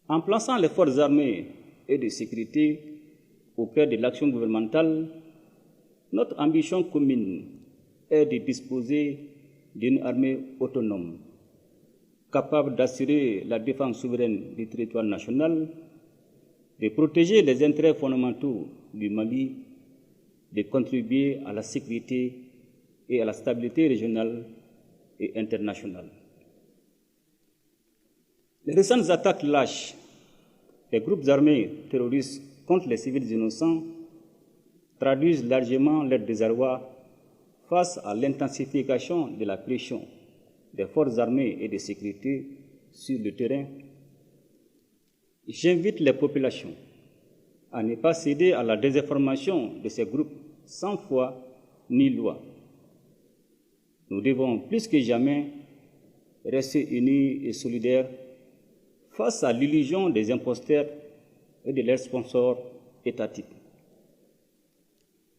En plaçant les forces armées et de sécurité au cœur de l'action gouvernementale, notre ambition commune est de disposer d'une armée autonome, capable d'assurer la défense souveraine du territoire national, de protéger les intérêts fondamentaux du Mali, de contribuer à la sécurité et à la stabilité régionale et internationale. Les récentes attaques lâches des groupes armés terroristes contre les civils innocents traduisent largement leur désarroi face à l'intensification de la pression des forces armées et de sécurité sur le terrain. J'invite les populations à ne pas céder à la désinformation de ces groupes sans foi ni loi. Nous devons plus que jamais rester unis et solidaires face à l'illusion des imposteurs et de leurs sponsors étatiques.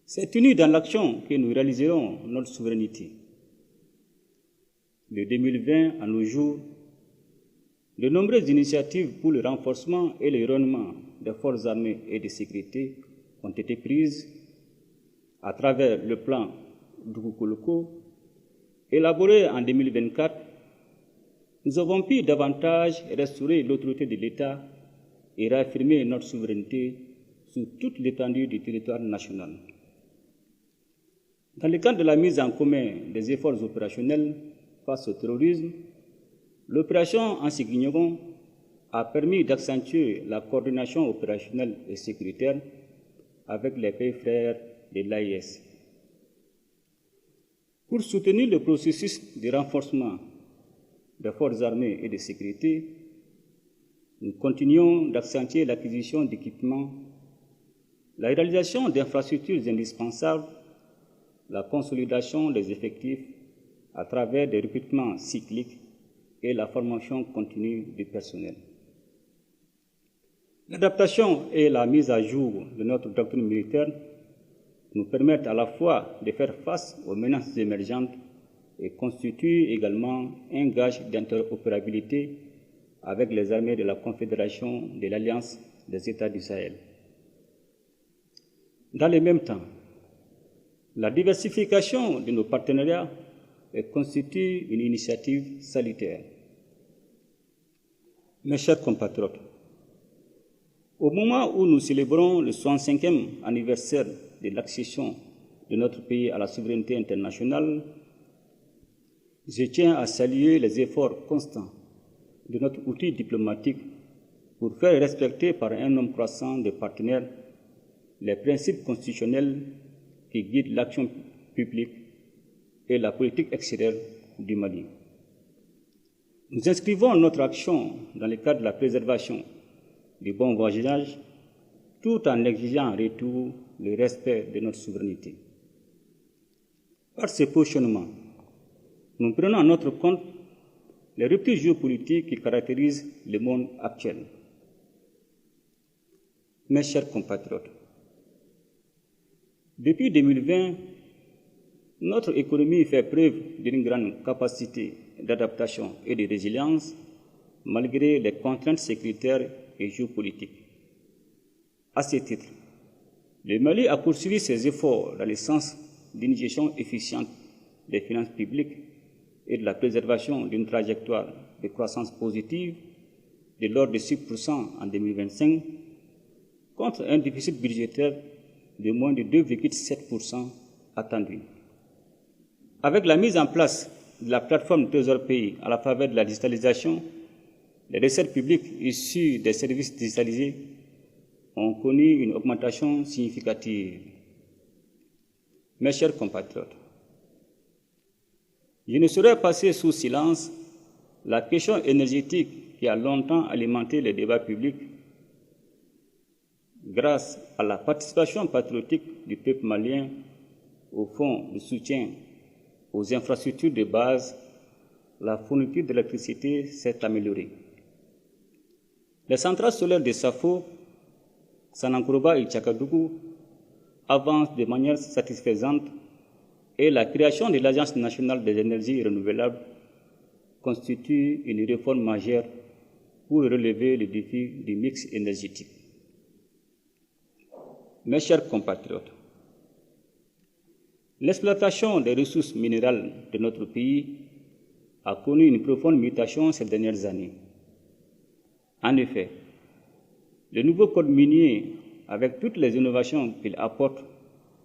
C'est unis dans l'action que nous réaliserons notre souveraineté. De 2020 à nos jours, de nombreuses initiatives pour le renforcement et le rayonnement des forces armées et de sécurité ont été prises à travers le plan Dukukoloko, élaboré en 2024. Nous avons pu davantage restaurer l'autorité de l'État et réaffirmer notre souveraineté sur toute l'étendue du territoire national. Dans le cadre de la mise en commun des efforts opérationnels face au terrorisme, l'opération Ansigignogon a permis d'accentuer la coordination opérationnelle et sécuritaire avec les pays frères de l'AIS. Pour soutenir le processus de renforcement des forces armées et de sécurité, nous continuons d'accentuer l'acquisition d'équipements, la réalisation d'infrastructures indispensables, la consolidation des effectifs à travers des recrutements cycliques et la formation continue du personnel. L'adaptation et la mise à jour de notre doctrine militaire nous permettent à la fois de faire face aux menaces émergentes et constituent également un gage d'interopérabilité avec les armées de la Confédération de l'Alliance des États du Sahel. Dans le même temps, la diversification de nos partenariats constitue une initiative salutaire. Mes chers compatriotes, au moment où nous célébrons le 65e anniversaire de l'accession de notre pays à la souveraineté internationale, je tiens à saluer les efforts constants de notre outil diplomatique pour faire respecter par un nombre croissant de partenaires les principes constitutionnels qui guident l'action publique et la politique extérieure du Mali. Nous inscrivons notre action dans le cadre de la préservation du bon voisinage, tout en exigeant en retour le respect de notre souveraineté. Par ce positionnement, nous prenons en notre compte les ruptures géopolitiques qui caractérisent le monde actuel. Mes chers compatriotes, depuis 2020, notre économie fait preuve d'une grande capacité d'adaptation et de résilience malgré les contraintes sécuritaires et géopolitiques. À ce titre, le Mali a poursuivi ses efforts dans le sens d'une gestion efficiente des finances publiques et de la préservation d'une trajectoire de croissance positive de l'ordre de 6% en 2025 contre un déficit budgétaire de moins de 2,7% attendu. Avec la mise en place de la plateforme Trésor Pays à la faveur de la digitalisation, les recettes publiques issues des services digitalisés ont connu une augmentation significative. Mes chers compatriotes, je ne saurais passer sous silence la question énergétique qui a longtemps alimenté les débats publics. Grâce à la participation patriotique du peuple malien au fonds de soutien aux infrastructures de base, la fourniture d'électricité s'est améliorée. Les centrales solaires de Safo, Sanankourouba et Tchakadougou avancent de manière satisfaisante et la création de l'Agence nationale des énergies renouvelables constitue une réforme majeure pour relever le défi du mix énergétique. Mes chers compatriotes, l'exploitation des ressources minérales de notre pays a connu une profonde mutation ces dernières années. En effet, le nouveau code minier, avec toutes les innovations qu'il apporte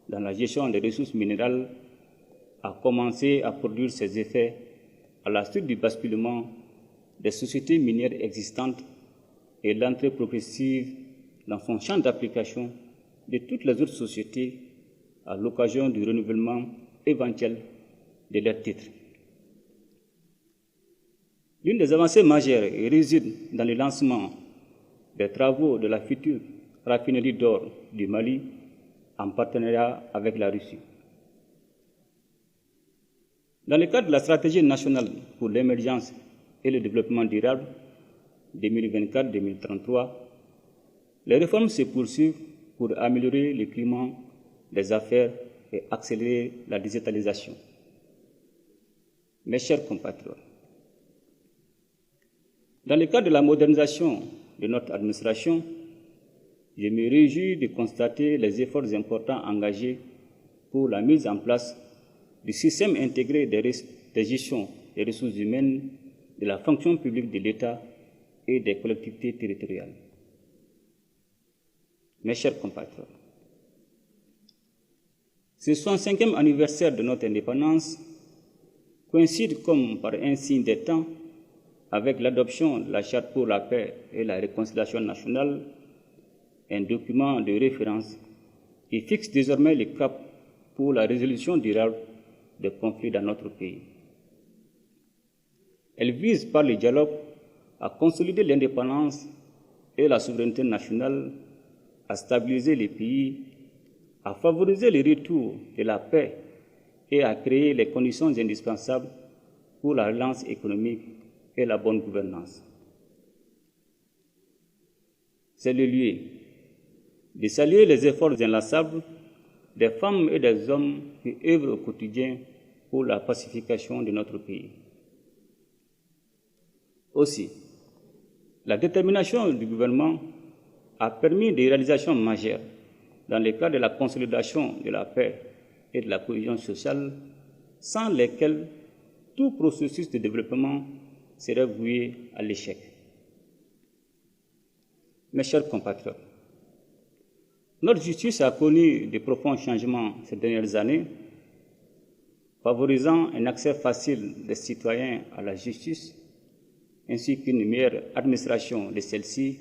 dans la gestion des ressources minérales, a commencé à produire ses effets à la suite du basculement des sociétés minières existantes et l'entrée progressive dans son champ d'application de toutes les autres sociétés à l'occasion du renouvellement éventuel de leurs titres. L'une des avancées majeures réside dans le lancement des travaux de la future raffinerie d'or du Mali en partenariat avec la Russie. Dans le cadre de la stratégie nationale pour l'émergence et le développement durable 2024-2033, les réformes se poursuivent pour améliorer le climat des affaires et accélérer la digitalisation. Mes chers compatriotes, dans le cadre de la modernisation de notre administration, je me réjouis de constater les efforts importants engagés pour la mise en place du système intégré de gestion des ressources humaines de la fonction publique de l'État et des collectivités territoriales. Mes chers compatriotes, ce 65e anniversaire de notre indépendance coïncide comme par un signe des temps avec l'adoption de la Charte pour la paix et la réconciliation nationale, un document de référence qui fixe désormais le cap pour la résolution durable des conflits dans notre pays. Elle vise par le dialogue à consolider l'indépendance et la souveraineté nationale, à stabiliser les pays, à favoriser le retour de la paix et à créer les conditions indispensables pour la relance économique et la bonne gouvernance. C'est le lieu de saluer les efforts inlassables des femmes et des hommes qui œuvrent au quotidien pour la pacification de notre pays. Aussi, la détermination du gouvernement a permis des réalisations majeures dans le cadre de la consolidation de la paix et de la cohésion sociale, sans lesquelles tout processus de développement serait voué à l'échec. Mes chers compatriotes, notre justice a connu de profonds changements ces dernières années, favorisant un accès facile des citoyens à la justice, ainsi qu'une meilleure administration de celle-ci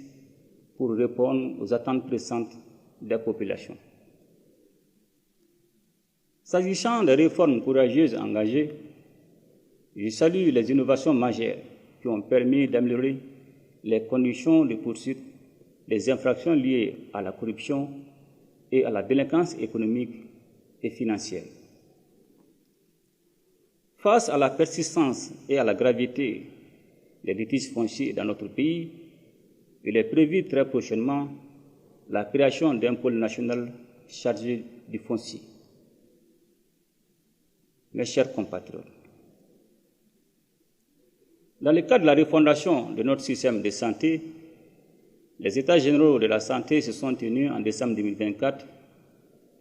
pour répondre aux attentes pressantes des populations. S'agissant des réformes courageuses engagées, je salue les innovations majeures qui ont permis d'améliorer les conditions de poursuite des infractions liées à la corruption et à la délinquance économique et financière. Face à la persistance et à la gravité des litiges fonciers dans notre pays, il est prévu très prochainement la création d'un pôle national chargé du foncier. Mes chers compatriotes, dans le cadre de la refondation de notre système de santé, les États généraux de la santé se sont tenus en décembre 2024.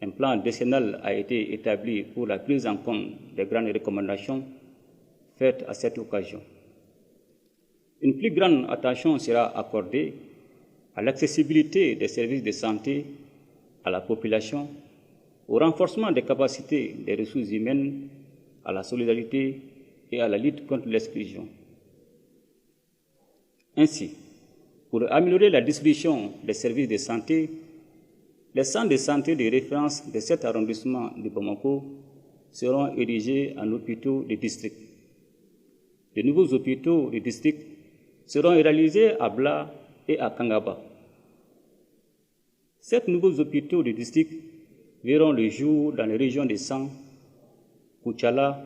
Un plan décennal a été établi pour la prise en compte des grandes recommandations faites à cette occasion. Une plus grande attention sera accordée à l'accessibilité des services de santé à la population, au renforcement des capacités des ressources humaines, à la solidarité et à la lutte contre l'exclusion. Ainsi, pour améliorer la distribution des services de santé, les centres de santé de référence de cet arrondissement de Bamako seront érigés en hôpitaux de district. De nouveaux hôpitaux de district seront réalisés à Bla et à Kangaba. Ces nouveaux hôpitaux de district verront le jour dans les régions de San, Kouchala,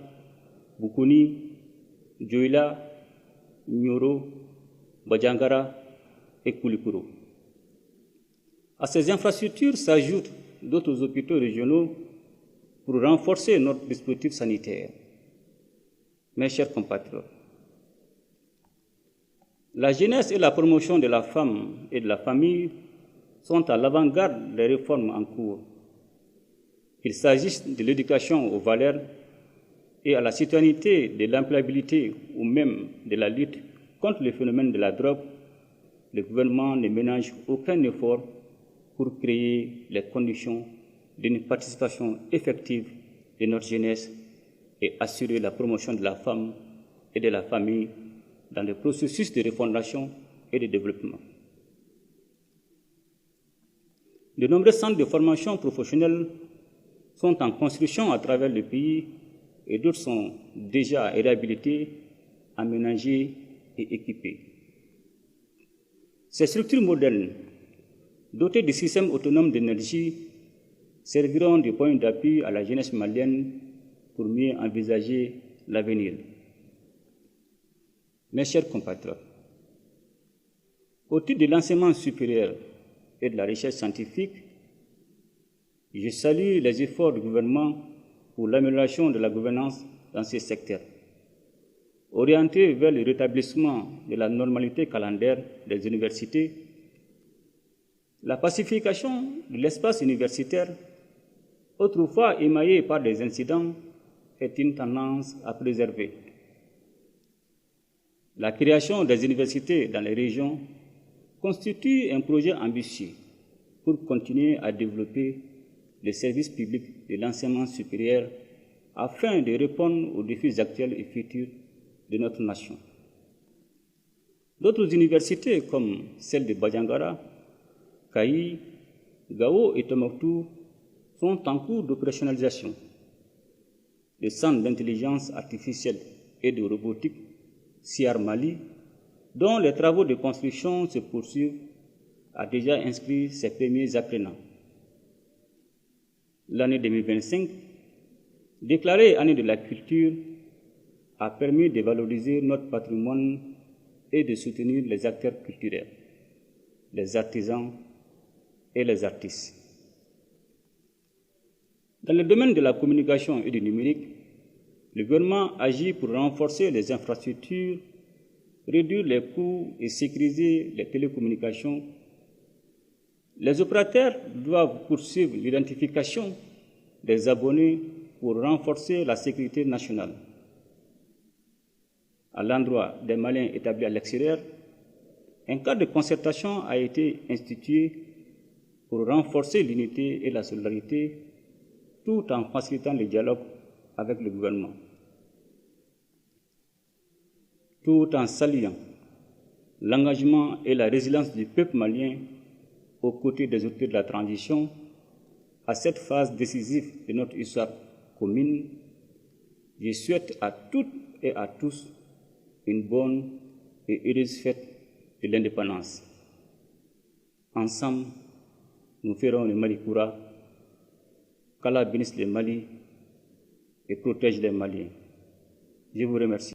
Bukuni, Djoila, Nyoro, Bajangara et Koulikoro. À ces infrastructures s'ajoutent d'autres hôpitaux régionaux pour renforcer notre dispositif sanitaire. Mes chers compatriotes, La jeunesse et la promotion de la femme et de la famille sont à l'avant-garde des réformes en cours. Qu'il s'agisse de l'éducation aux valeurs et à la citoyenneté, de l'employabilité ou même de la lutte contre le phénomène de la drogue, le gouvernement ne ménage aucun effort pour créer les conditions d'une participation effective de notre jeunesse et assurer la promotion de la femme et de la famille dans le processus de refondation et de développement. De nombreux centres de formation professionnelle sont en construction à travers le pays et d'autres sont déjà réhabilités, aménagés et équipés. Ces structures modernes, dotées de systèmes autonomes d'énergie, serviront de point d'appui à la jeunesse malienne pour mieux envisager l'avenir. Mes chers compatriotes, au titre de l'enseignement supérieur et de la recherche scientifique, je salue les efforts du gouvernement pour l'amélioration de la gouvernance dans ces secteurs, orientés vers le rétablissement de la normalité calendaire des universités. La pacification de l'espace universitaire, autrefois émaillé par des incidents, est une tendance à préserver. La création des universités dans les régions constitue un projet ambitieux pour continuer à développer les services publics de l'enseignement supérieur afin de répondre aux défis actuels et futurs de notre nation. D'autres universités comme celles de Badiangara, Kayi, Gao et Tombouctou sont en cours d'opérationnalisation. Le Centre d'intelligence artificielle et de robotique CIAR Mali, dont les travaux de construction se poursuivent, a déjà inscrit ses premiers apprenants. L'année 2025, déclarée année de la culture, a permis de valoriser notre patrimoine et de soutenir les acteurs culturels, les artisans et les artistes. Dans le domaine de la communication et du numérique, le gouvernement agit pour renforcer les infrastructures, réduire les coûts et sécuriser les télécommunications. Les opérateurs doivent poursuivre l'identification des abonnés pour renforcer la sécurité nationale. À l'endroit des Maliens établis à l'extérieur, un cadre de concertation a été institué pour renforcer l'unité et la solidarité tout en facilitant le dialogue avec le gouvernement. Tout en saluant l'engagement et la résilience du peuple malien aux côtés des autorités de la transition, à cette phase décisive de notre histoire commune, je souhaite à toutes et à tous une bonne et heureuse fête de l'indépendance. Ensemble, nous ferons le Mali Koura, qu'Allah bénisse le Mali et protège les Maliens. Je vous remercie.